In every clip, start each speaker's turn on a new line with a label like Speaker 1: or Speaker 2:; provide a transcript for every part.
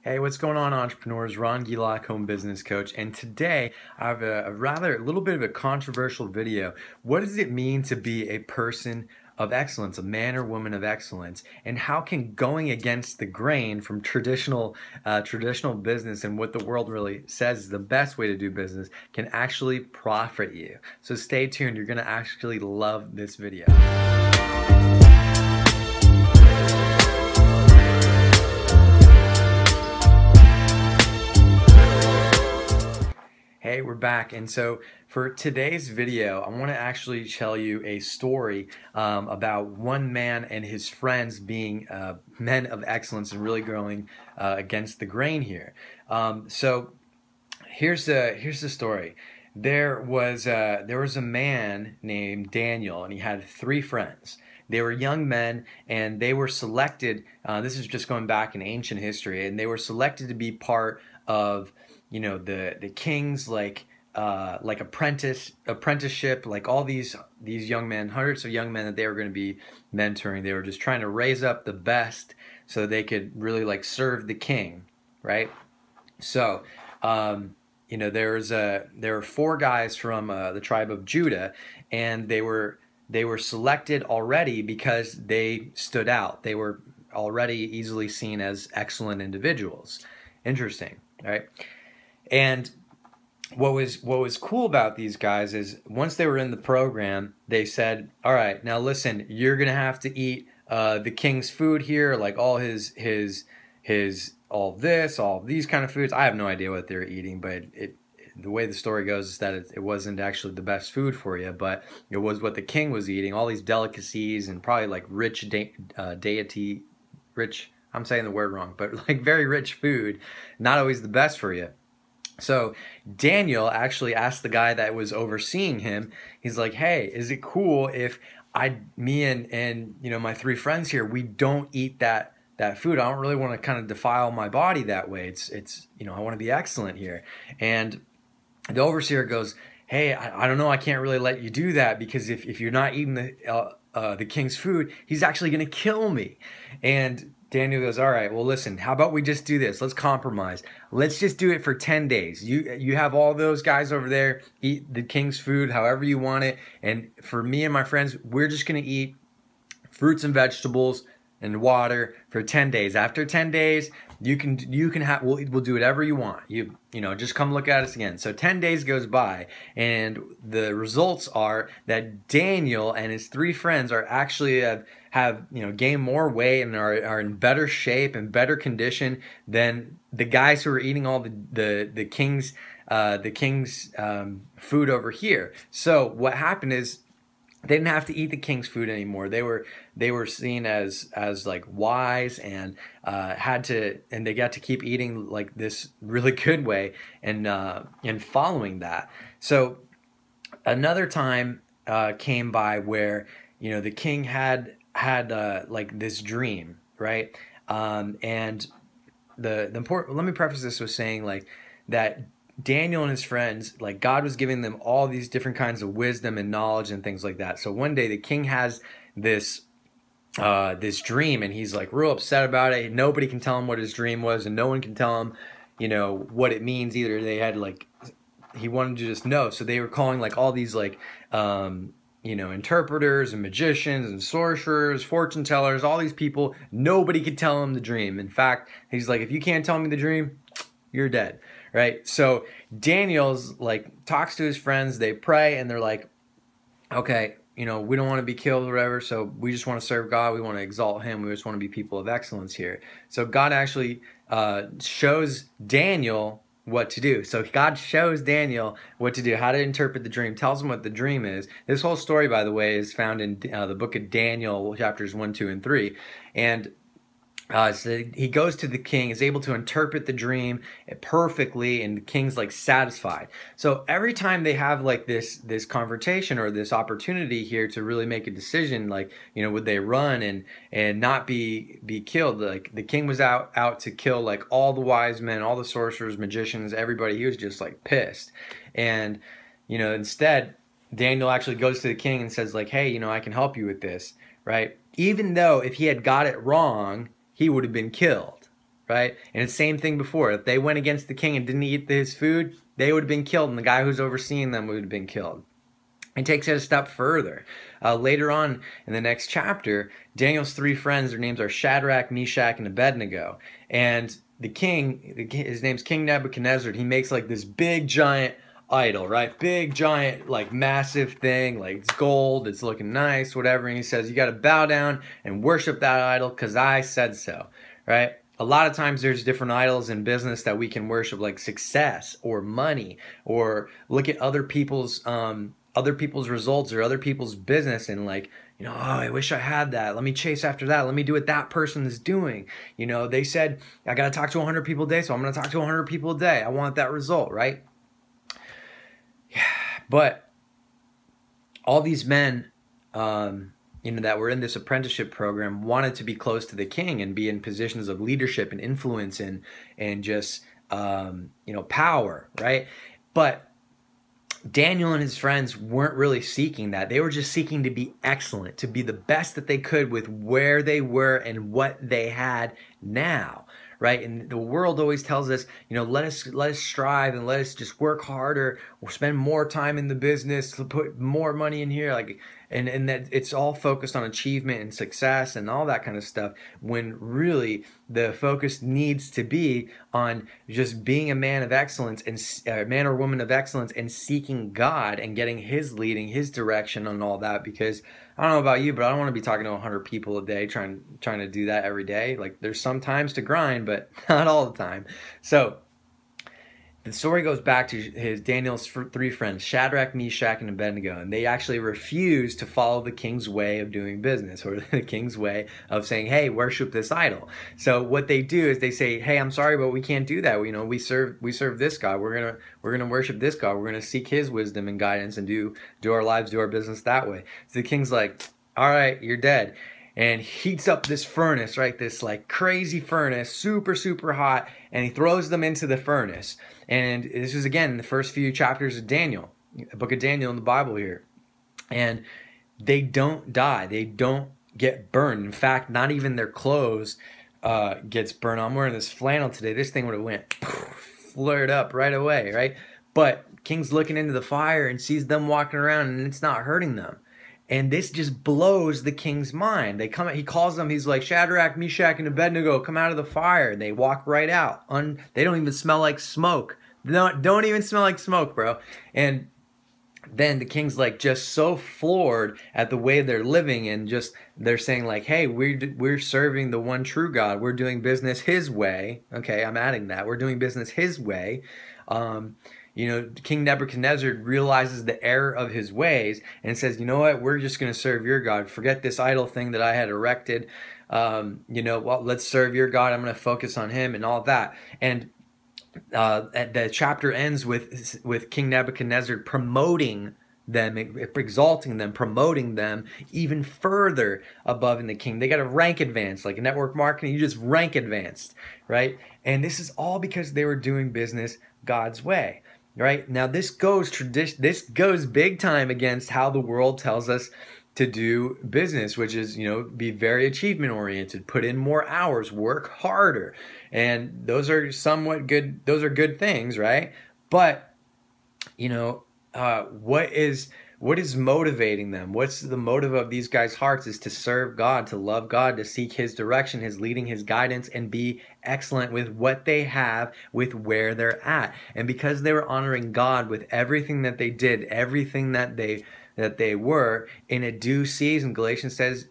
Speaker 1: Hey, what's going on, entrepreneurs? Ron Gilak, home business coach, and today I have a little bit of a controversial video. What does it mean to be a person of excellence, a man or woman of excellence, and how can going against the grain from traditional business and what the world really says is the best way to do business can actually profit you? So stay tuned. You're going to actually love this video. Hey, we're back, and so for today's video, I want to actually tell you a story about one man and his friends being men of excellence and really going against the grain here. So here's the story. There was a man named Daniel, and he had three friends. They were young men, and they were selected. This is just going back in ancient history, and they were selected to be part of, you know, the king's like apprenticeship, like all these young men, hundreds of young men that they were going to be mentoring. They were just trying to raise up the best so they could really like serve the king, right? So you know, there were four guys from the tribe of Judah, and they were selected already because they stood out. They were already easily seen as excellent individuals. Interesting, right? And what was cool about these guys is once they were in the program, they said, "All right, now listen, you're gonna have to eat the king's food here, like all his all these kind of foods." I have no idea what they're eating, but the way the story goes is that it wasn't actually the best food for you, but it was what the king was eating, all these delicacies and probably like rich I'm saying the word wrong, but like very rich food, not always the best for you. So Daniel actually asked the guy that was overseeing him, he's like, "Hey, is it cool if me and you know, my three friends here, we don't eat that food? I don't really want to kind of defile my body that way. It's you know, I want to be excellent here." And the overseer goes, "Hey, I don't know, I can't really let you do that because if you're not eating the king's food, he's actually going to kill me." And Daniel goes, "All right, well, listen, how about we just do this? Let's compromise. Let's just do it for 10 days. You have all those guys over there eat the king's food however you want it. And for me and my friends, we're just going to eat fruits and vegetables and water for 10 days. After 10 days, you can have, we'll do whatever you want. You know, just come look at us again." So 10 days goes by, and the results are that Daniel and his three friends are actually have you know, gained more weight and are in better shape and better condition than the guys who are eating all the king's food over here. So what happened is, they didn't have to eat the king's food anymore. They were seen as like wise and they got to keep eating like this really good way and following that. So another time came by where, you know, the king had like this dream, right? And the important. Let me preface this with saying like that Daniel and his friends, like God was giving them all these different kinds of wisdom and knowledge and things like that. So one day the king has this dream, and he's like real upset about it. Nobody can tell him what his dream was, and no one can tell him, you know, what it means either. They had like, he wanted to just know. So they were calling like all these like you know, interpreters and magicians and sorcerers, fortune tellers, all these people. Nobody could tell him the dream. In fact, he's like, "If you can't tell me the dream, you're dead." Right? So Daniel's like talks to his friends, they pray, and they're like, "Okay, you know, we don't want to be killed or whatever, so we just want to serve God, we want to exalt him, we just want to be people of excellence here." So God actually shows Daniel what to do. So God shows Daniel what to do, how to interpret the dream, tells him what the dream is. This whole story, by the way, is found in the book of Daniel, chapters 1, 2, and 3. And so he goes to the king, is able to interpret the dream perfectly, and the king's like satisfied. So every time they have like this confrontation or this opportunity here to really make a decision, like, you know, would they run and not be killed? Like the king was out to kill like all the wise men, all the sorcerers, magicians, everybody. He was just like pissed. And, you know, instead Daniel actually goes to the king and says like, "Hey, you know, I can help you with this," right? Even though if he had got it wrong, he would have been killed, right? And it's the same thing before. If they went against the king and didn't eat his food, they would have been killed, and the guy who's overseeing them would have been killed. It takes it a step further. Later on in the next chapter, Daniel's three friends, their names are Shadrach, Meshach, and Abednego. And the king, his name's King Nebuchadnezzar, he makes like this big giant idol, right? Big giant, like massive thing, like it's gold, it's looking nice, whatever. And he says, you got to bow down and worship that idol because I said so, right? A lot of times there's different idols in business that we can worship, like success or money, or look at other people's results or other people's business and like, oh, I wish I had that. Let me chase after that. Let me do what that person is doing. They said, I got to talk to 100 people a day, so I'm going to talk to 100 people a day. I want that result, right? Yeah. But all these men, that were in this apprenticeship program wanted to be close to the king and be in positions of leadership and influence and just, power, right? But Daniel and his friends weren't really seeking that. They were just seeking to be excellent, to be the best that they could with where they were and what they had now, right? And the world always tells us, let us strive and let us just work harder or spend more time in the business to put more money in here, and that it's all focused on achievement and success and all that kind of stuff, when really the focus needs to be on just being a man of excellence and a man or woman of excellence and seeking God and getting his leading, his direction on all that. Because I don't know about you, but I don't want to be talking to 100 people a day trying to do that every day. Like, there's some times to grind, but not all the time. So the story goes back to Daniel's three friends, Shadrach, Meshach, and Abednego, and they actually refused to follow the king's way of doing business, or the king's way of saying, hey, worship this idol. So what they do is they say, hey, I'm sorry, but we can't do that. We serve this God. We're gonna worship this God. We're gonna seek his wisdom and guidance and do our lives, do our business that way. So the king's like, all right, you're dead. And heats up this furnace, right? This like crazy furnace, super, super hot, and he throws them into the furnace. And this is, again, in the first few chapters of Daniel, the book of Daniel in the Bible here. And they don't die. They don't get burned. In fact, not even their clothes gets burned. I'm wearing this flannel today. This thing would have went flared up right away, right? But King's looking into the fire and sees them walking around, and it's not hurting them. And this just blows the king's mind. He calls them, he's like, Shadrach, Meshach, and Abednego, come out of the fire. And they walk right out. They don't even smell like smoke. Don't even smell like smoke, bro. And then the king's like just so floored at the way they're living, and just they're saying like, hey, we're serving the one true God. We're doing business his way. Okay, I'm adding that. We're doing business his way. King Nebuchadnezzar realizes the error of his ways and says, you know what, we're just going to serve your God. Forget this idol thing that I had erected. Let's serve your God. I'm going to focus on him and all that. And the chapter ends with King Nebuchadnezzar promoting them, exalting them, promoting them even further above in the king. They got a rank advance, like network marketing, you just rank advanced, right? And this is all because they were doing business God's way. Right? Now this goes big time against how the world tells us to do business, which is, be very achievement oriented, put in more hours, work harder. And those are somewhat good. Those are good things, right? But, what is motivating them? What's the motive of these guys' hearts is to serve God, to love God, to seek his direction, his leading, his guidance, and be excellent with what they have, with where they're at. And because they were honoring God with everything that they did, everything that they were, in a due season, Galatians says,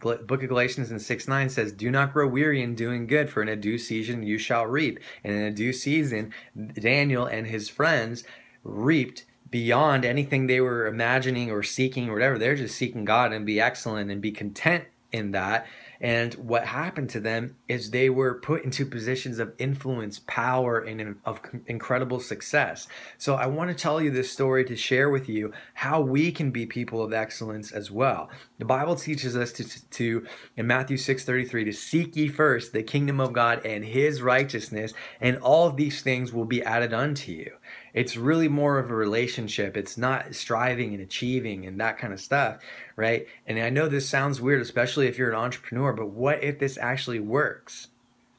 Speaker 1: book of Galatians in 6:9 says, do not grow weary in doing good, for in a due season you shall reap. And in a due season, Daniel and his friends reaped beyond anything they were imagining or seeking or whatever. They're just seeking God and be excellent and be content in that. And what happened to them is they were put into positions of influence, power, and of incredible success. So I want to tell you this story to share with you how we can be people of excellence as well. The Bible teaches us to in Matthew 6:33, to seek ye first the kingdom of God and his righteousness, and all of these things will be added unto you. It's really more of a relationship. It's not striving and achieving and that kind of stuff, right? And I know this sounds weird, especially if you're an entrepreneur, but what if this actually works?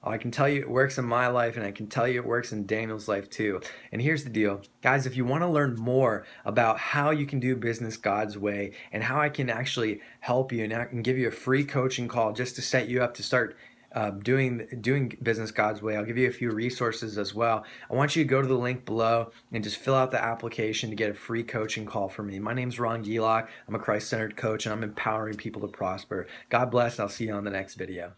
Speaker 1: I can tell you it works in my life, and I can tell you it works in Daniel's life too. And here's the deal, guys, if you want to learn more about how you can do business God's way and how I can actually help you, and I can give you a free coaching call just to set you up to start doing business God's way. I'll give you a few resources as well. I want you to go to the link below and just fill out the application to get a free coaching call from me. My name's Ron Gielock. I'm a Christ-centered coach, and I'm empowering people to prosper. God bless, and I'll see you on the next video.